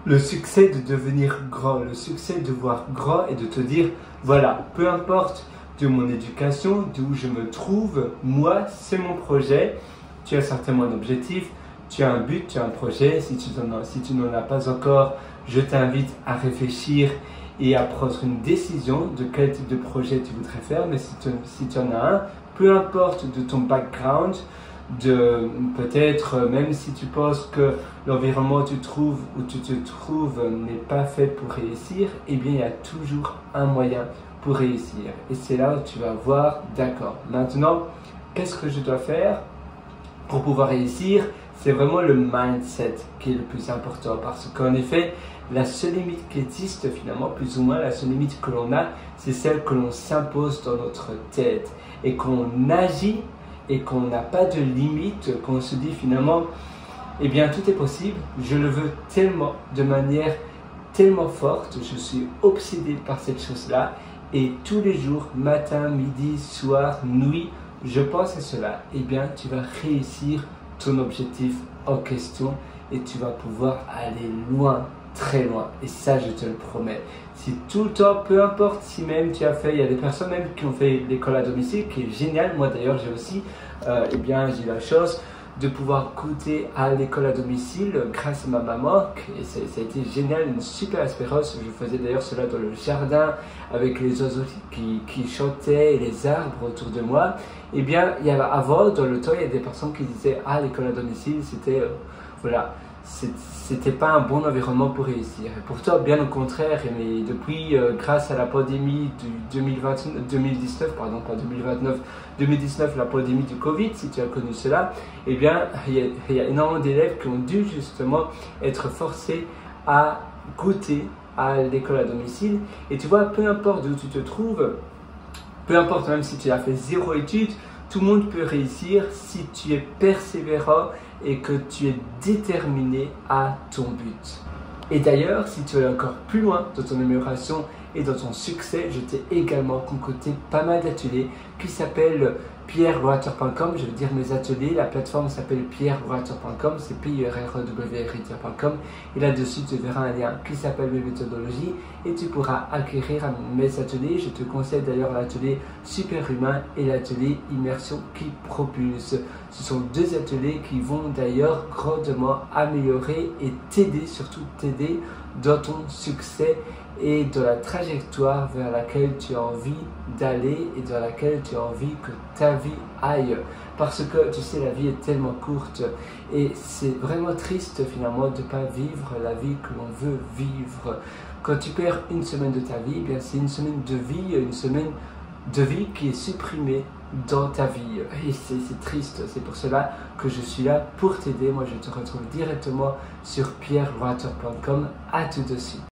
Le succès de devenir grand, le succès de voir grand et de te dire, voilà, peu importe de mon éducation, d'où je me trouve, moi, c'est mon projet. Tu as certainement un objectif, tu as un but, tu as un projet. Si tu n'en as pas encore, je t'invite à réfléchir et à prendre une décision de quel type de projet tu voudrais faire. Mais si tu en as un, peu importe de ton background, peut-être même si tu penses que l'environnement où tu te trouves n'est pas fait pour réussir, eh bien il y a toujours un moyen pour réussir. Et c'est là où tu vas voir, d'accord, maintenant, qu'est-ce que je dois faire pour pouvoir réussir? C'est vraiment le mindset qui est le plus important, parce qu'en effet, la seule limite qui existe finalement, plus ou moins la seule limite que l'on a, c'est celle que l'on s'impose dans notre tête et qu'on agit et qu'on n'a pas de limite, qu'on se dit finalement, eh bien tout est possible, je le veux tellement, de manière tellement forte, je suis obsédé par cette chose-là et tous les jours, matin, midi, soir, nuit, je pense à cela, eh bien tu vas réussir ton objectif en question et tu vas pouvoir aller loin, très loin. Et ça, je te le promets. Si tout le temps, peu importe si même tu as fait, il y a des personnes même qui ont fait l'école à domicile, qui est génial. Moi d'ailleurs, j'ai aussi, j'ai eu la chance de pouvoir goûter à l'école à domicile grâce à ma maman. Et ça a été génial, une super expérience. Je faisais d'ailleurs cela dans le jardin avec les oiseaux qui chantaient et les arbres autour de moi. Eh bien, il y avait, avant, dans le temps, il y a des personnes qui disaient « Ah, l'école à domicile, c'était voilà, c'était pas un bon environnement pour réussir. » Et pourtant, bien au contraire, mais depuis, grâce à la pandémie du 2019, pardon, pas 2029, 2019, la pandémie du Covid, si tu as connu cela, eh bien, il y a énormément d'élèves qui ont dû justement être forcés à goûter à l'école à domicile. Et tu vois, peu importe où tu te trouves, peu importe même si tu as fait 0 études, tout le monde peut réussir si tu es persévérant et que tu es déterminé à ton but. Et d'ailleurs, si tu veux aller encore plus loin dans ton amélioration et dans ton succès, je t'ai également concocté pas mal d'ateliers qui s'appellent pierrewater.com. Je veux dire mes ateliers, la plateforme s'appelle pierrewater.com, c'est PIRRWRITIER.com. Et là-dessus, tu verras un lien qui s'appelle mes méthodologies et tu pourras acquérir mes ateliers. Je te conseille d'ailleurs l'atelier Superhumain et l'atelier Immersion qui propulse. Ce sont 2 ateliers qui vont d'ailleurs grandement améliorer et t'aider, surtout t'aider dans ton succès et dans la trajectoire vers laquelle tu as envie d'aller et dans laquelle tu as envie que ta vie aille. Parce que tu sais, la vie est tellement courte et c'est vraiment triste finalement de ne pas vivre la vie que l'on veut vivre. Quand tu perds une semaine de ta vie, eh bien c'est une semaine de vie qui est supprimée dans ta vie. Et c'est triste, c'est pour cela que je suis là pour t'aider. Moi je te retrouve directement sur pierrewater.com. À tout de suite.